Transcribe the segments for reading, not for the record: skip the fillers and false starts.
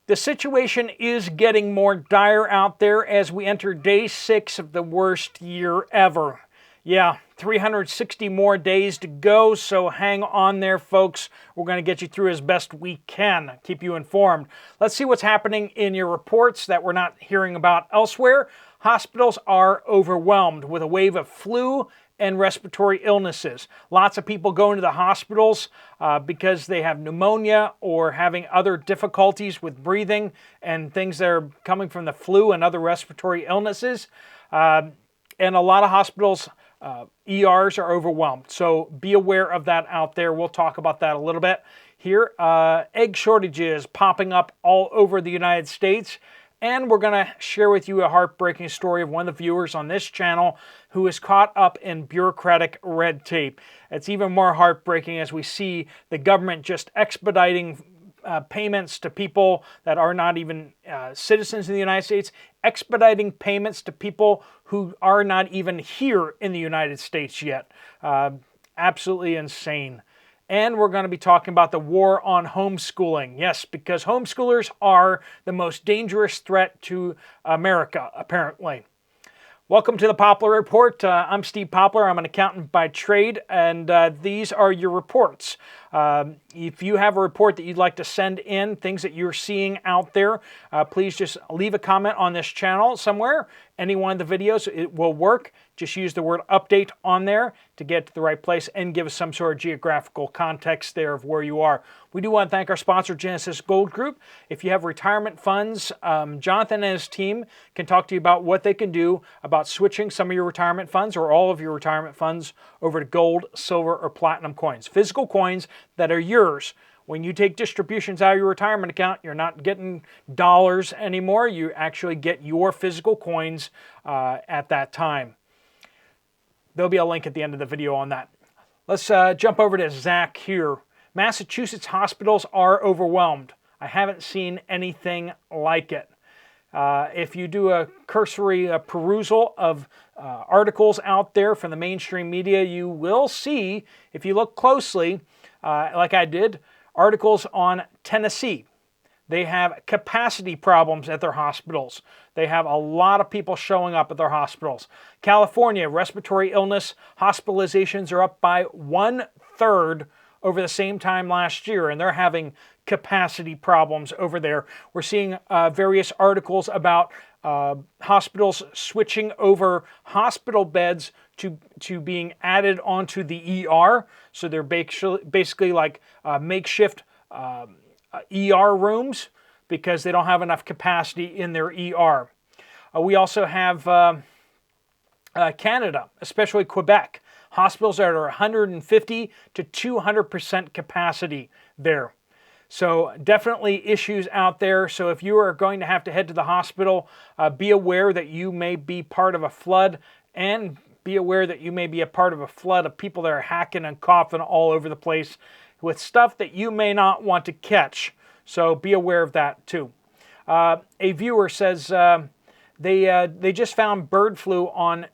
The situation is getting more dire out there as we enter day 6 of the worst year ever. Yeah, 360 more days to go, so hang on there, folks. We're going to get you through as best we can, keep you informed. Let's see what's happening in your reports that we're not hearing about elsewhere. Hospitals are overwhelmed with a wave of flu and respiratory illnesses. Lots of people going to the hospitals because they have pneumonia or having other difficulties with breathing and things that are coming from the flu and other respiratory illnesses. And a lot of hospitals, ERs are overwhelmed. So be aware of that out there. We'll talk about that a little bit here. Egg shortages popping up all over the United States. And we're going to share with you a heartbreaking story of one of the viewers on this channel who is caught up in bureaucratic red tape. It's even more heartbreaking as we see the government just expediting payments to people that are not even citizens of the United States, expediting payments to people who are not even here in the United States yet. Absolutely insane. And we're going to be talking about the war on homeschooling. Yes, because homeschoolers are the most dangerous threat to America, apparently. Welcome to the Poplar Report. I'm Steve Poplar. I'm an accountant by trade, and these are your reports. If you have a report that you'd like to send in, things that you're seeing out there, please just leave a comment on this channel somewhere. Any one of the videos, it will work. Just use the word update on there to get to the right place and give us some sort of geographical context there of where you are. We do want to thank our sponsor, Genesis Gold Group. If you have retirement funds, Jonathan and his team can talk to you about what they can do about switching some of your retirement funds or all of your retirement funds over to gold, silver, or platinum coins. Physical coins that are yours. When you take distributions out of your retirement account, you're not getting dollars anymore. You actually get your physical coins at that time. There'll be a link at the end of the video on that. Let's jump over to Zach here. Massachusetts hospitals are overwhelmed. I haven't seen anything like it. If you do a cursory perusal of articles out there from the mainstream media, you will see, if you look closely, like I did, articles on Tennessee. They have capacity problems at their hospitals. They have a lot of people showing up at their hospitals. California, respiratory illness hospitalizations are up by 1/3 over the same time last year, and they're having capacity problems over there. We're seeing various articles about hospitals switching over hospital beds to being added onto the ER. So they're basically like makeshift ER rooms because they don't have enough capacity in their ER. We also have Canada, especially Quebec. Hospitals that are 150 to 200% capacity there. So definitely issues out there. So if you are going to have to head to the hospital, be aware that you may be part of a flood, and be aware that you may be a part of a flood of people that are hacking and coughing all over the place with stuff that you may not want to catch. So be aware of that too. A viewer says they just found bird flu on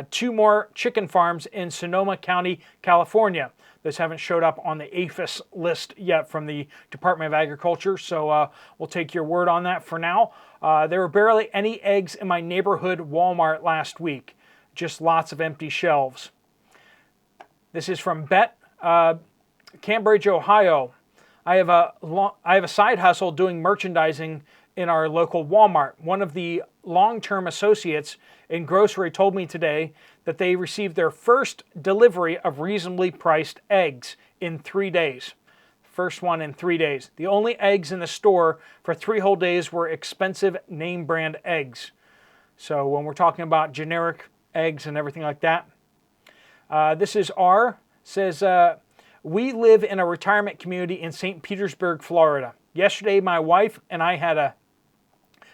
2 more chicken farms in Sonoma County, California. Those haven't showed up on the APHIS list yet from the Department of Agriculture, so we'll take your word on that for now. There were barely any eggs in my neighborhood Walmart last week. Just lots of empty shelves. This is from Bet, Cambridge, Ohio. I have a side hustle doing merchandising in our local Walmart. One of the long-term associates in grocery told me today that they received their first delivery of reasonably priced eggs in 3 days. First one in 3 days. The only eggs in the store for 3 whole days were expensive name brand eggs. So when we're talking about generic eggs and everything like that. This is R. Says, we live in a retirement community in St. Petersburg, Florida. Yesterday, my wife and I had a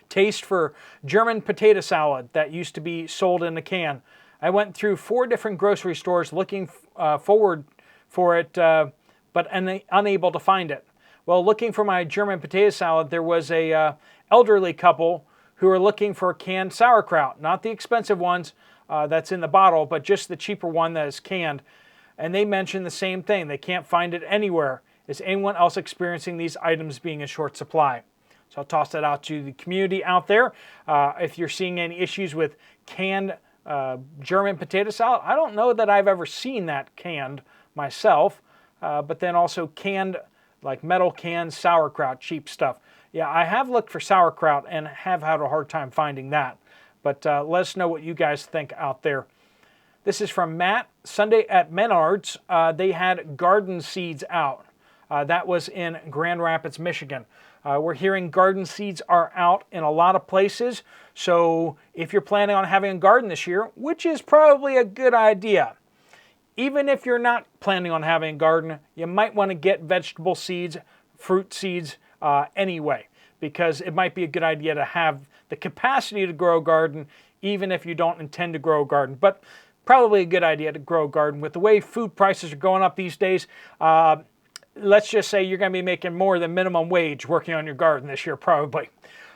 taste for German potato salad that used to be sold in a can. I went through 4 different grocery stores looking forward for it, but unable to find it. Well, looking for my German potato salad, there was a elderly couple who were looking for canned sauerkraut, not the expensive ones that's in the bottle, but just the cheaper one that is canned. And they mentioned the same thing. They can't find it anywhere. Is anyone else experiencing these items being in short supply? So I'll toss that out to the community out there. If you're seeing any issues with canned German potato salad, I don't know that I've ever seen that canned myself, but then also canned, like metal canned sauerkraut, cheap stuff. Yeah, I have looked for sauerkraut and have had a hard time finding that. But let us know what you guys think out there. This is from Matt. Sunday at Menards, they had garden seeds out. That was in Grand Rapids, Michigan. We're hearing garden seeds are out in a lot of places. So if you're planning on having a garden this year, which is probably a good idea, even if you're not planning on having a garden, you might want to get vegetable seeds, fruit seeds anyway, because it might be a good idea to have the capacity to grow a garden, even if you don't intend to grow a garden. But probably a good idea to grow a garden. With the way food prices are going up these days, let's just say you're going to be making more than minimum wage working on your garden this year, probably.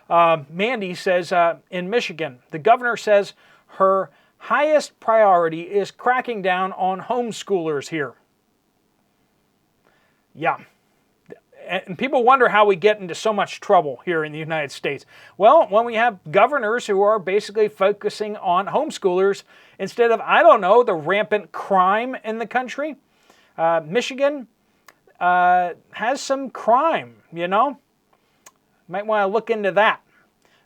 Mandy says, in Michigan, the governor says her highest priority is cracking down on homeschoolers here. Yeah. And people wonder how we get into so much trouble here in the United States. Well, when we have governors who are basically focusing on homeschoolers instead of, I don't know, the rampant crime in the country. Michigan has some crime, you know. Might want to look into that.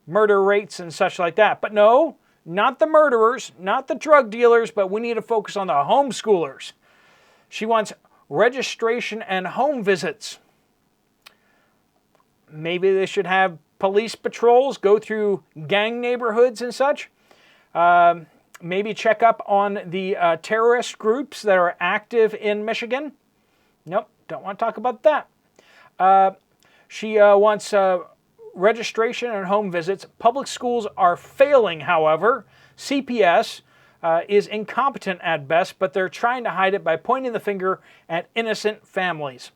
Murder rates and such like that. But no, not the murderers, not the drug dealers, but we need to focus on the homeschoolers. She wants registration and home visits. Maybe they should have police patrols go through gang neighborhoods and such. Maybe check up on the terrorist groups that are active in Michigan. Nope, don't want to talk about that. She wants registration and home visits. Public schools are failing, however. CPS is incompetent at best, but they're trying to hide it by pointing the finger at innocent families.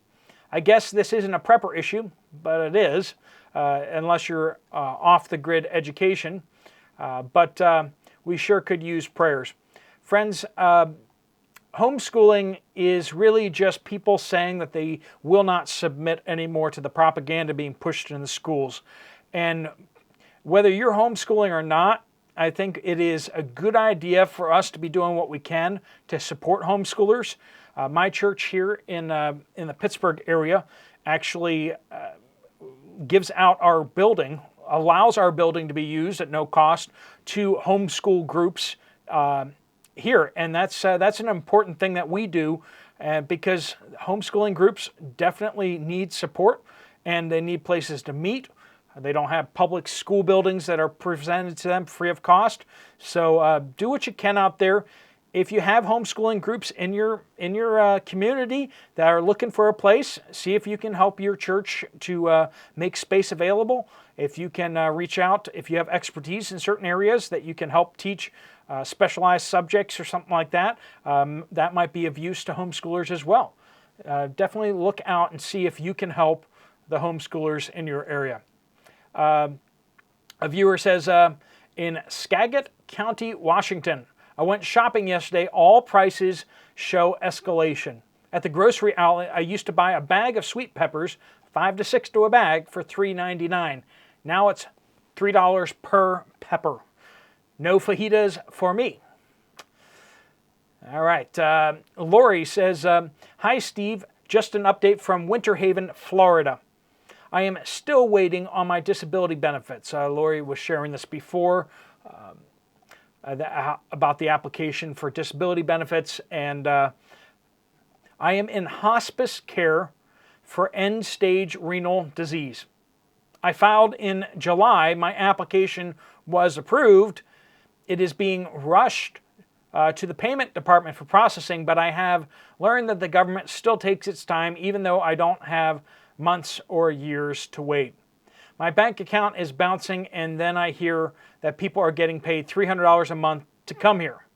I guess this isn't a prepper issue, but it is, unless you're off-the-grid education. But we sure could use prayers. Friends, homeschooling is really just people saying that they will not submit anymore to the propaganda being pushed in the schools. And whether you're homeschooling or not, I think it is a good idea for us to be doing what we can to support homeschoolers. My church here in the Pittsburgh area actually gives out our building, allows our building to be used at no cost to homeschool groups here. And that's an important thing that we do because homeschooling groups definitely need support and they need places to meet. They don't have public school buildings that are presented to them free of cost. So do what you can out there. If you have homeschooling groups in your community that are looking for a place, see if you can help your church to make space available. If you can reach out, if you have expertise in certain areas that you can help teach specialized subjects or something like that, that might be of use to homeschoolers as well. Definitely look out and see if you can help the homeschoolers in your area. A viewer says, in Skagit County, Washington, I went shopping yesterday. All prices show escalation. At the grocery outlet, I used to buy a bag of sweet peppers, 5 to 6 to a bag, for $3.99. Now it's $3 per pepper. No fajitas for me. All right. Lori says, hi, Steve. Just an update from Winter Haven, Florida. I am still waiting on my disability benefits. Lori was sharing this before. About the application for disability benefits, and I am in hospice care for end-stage renal disease. I filed in July. My application was approved. It is being rushed to the payment department for processing, but I have learned that the government still takes its time, even though I don't have months or years to wait. My bank account is bouncing, and then I hear that people are getting paid $300 a month to come here.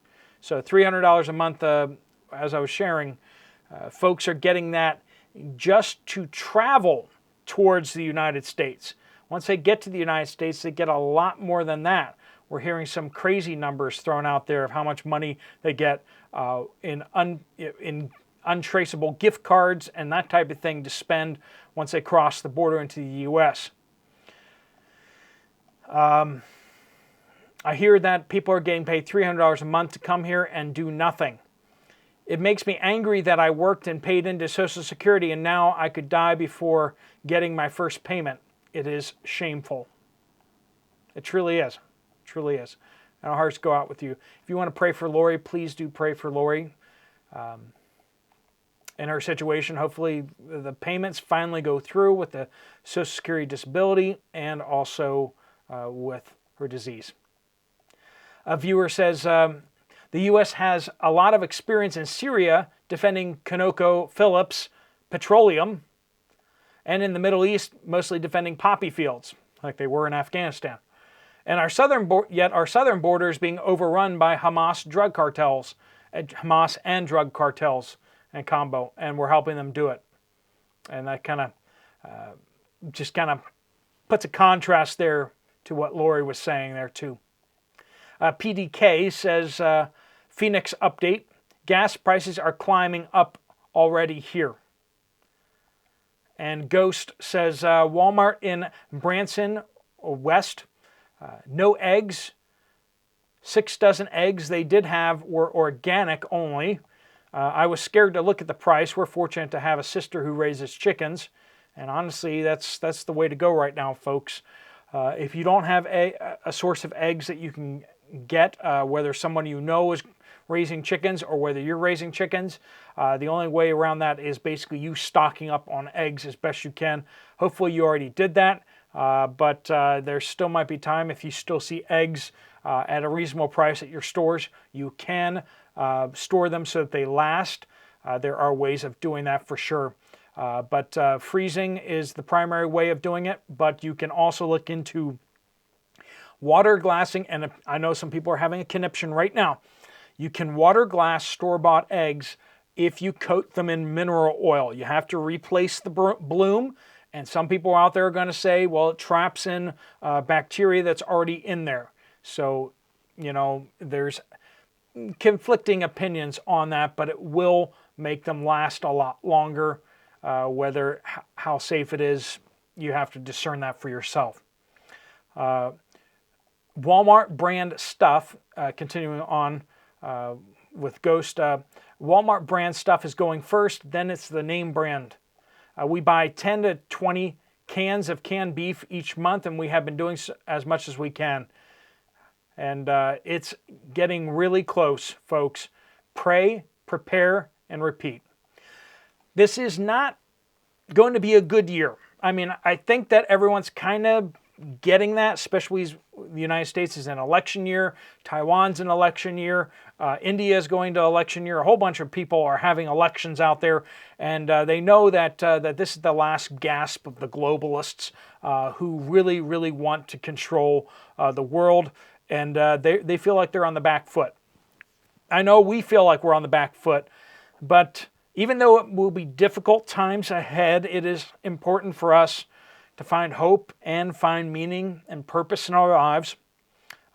So $300 a month, as I was sharing, folks are getting that just to travel towards the United States. Once they get to the United States, they get a lot more than that. We're hearing some crazy numbers thrown out there of how much money they get in untraceable gift cards and that type of thing to spend once they cross the border into the U.S. I hear that people are getting paid $300 a month to come here and do nothing. It makes me angry that I worked and paid into Social Security and now I could die before getting my first payment. It is shameful. It truly is. It truly is. And our hearts go out with you. If you want to pray for Lori, please do pray for Lori. In her situation, hopefully the payments finally go through with the Social Security disability and also with her disease. A viewer says, the U.S. has a lot of experience in Syria defending ConocoPhillips petroleum and in the Middle East mostly defending poppy fields like they were in Afghanistan. And our southern border is being overrun by Hamas and drug cartels and combo, and we're helping them do it. And that kind of just kind of puts a contrast there to what Lori was saying there too. PDK says, Phoenix update, gas prices are climbing up already here. And Ghost says, Walmart in Branson West, no eggs, 6 dozen eggs they did have were organic only. I was scared to look at the price. We're fortunate to have a sister who raises chickens. And honestly, that's the way to go right now, folks. If you don't have a source of eggs that you can get, whether someone you know is raising chickens or whether you're raising chickens, the only way around that is basically you stocking up on eggs as best you can. Hopefully you already did that, but there still might be time. If you still see eggs at a reasonable price at your stores, you can store them so that they last. There are ways of doing that for sure. But freezing is the primary way of doing it, but you can also look into water glassing, and I know some people are having a conniption right now. You can water glass store-bought eggs if you coat them in mineral oil. You have to replace the bloom, and some people out there are going to say, well, it traps in bacteria that's already in there. So, you know, there's conflicting opinions on that, but it will make them last a lot longer. How safe it is, you have to discern that for yourself. Walmart brand stuff, continuing on with Ghost, Walmart brand stuff is going first, then it's the name brand. We buy 10 to 20 cans of canned beef each month, and we have been doing as much as we can. And it's getting really close, folks. Pray, prepare, and repeat. This is not going to be a good year. I mean, I think that everyone's kind of getting that, especially the United States is an election year, Taiwan's an election year, India is going to election year. A whole bunch of people are having elections out there, and they know that that this is the last gasp of the globalists who really, really want to control the world, and they feel like they're on the back foot. I know we feel like we're on the back foot, but even though it will be difficult times ahead, it is important for us to find hope and find meaning and purpose in our lives.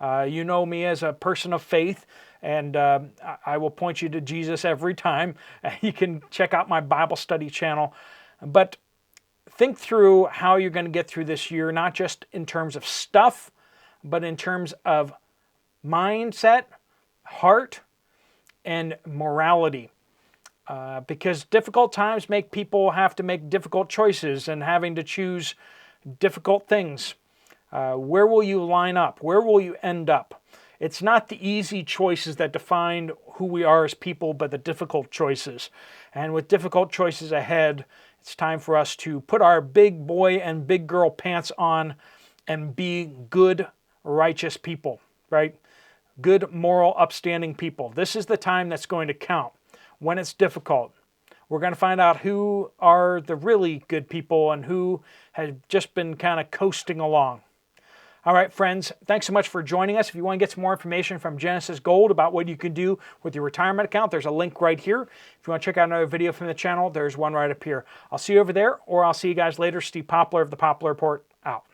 You know me as a person of faith, and I will point you to Jesus every time. You can check out my Bible study channel. But think through how you're going to get through this year, not just in terms of stuff, but in terms of mindset, heart, and morality. Because difficult times make people have to make difficult choices and having to choose difficult things. Where will you line up? Where will you end up? It's not the easy choices that define who we are as people, but the difficult choices. And with difficult choices ahead, it's time for us to put our big boy and big girl pants on and be good, righteous people, right? Good, moral, upstanding people. This is the time that's going to count. When it's difficult, we're going to find out who are the really good people and who have just been kind of coasting along. All right, friends, thanks so much for joining us. If you want to get some more information from Genesis Gold about what you can do with your retirement account, there's a link right here. If you want to check out another video from the channel, there's one right up here. I'll see you over there, or I'll see you guys later. Steve Poplar of the Poplar Report, out.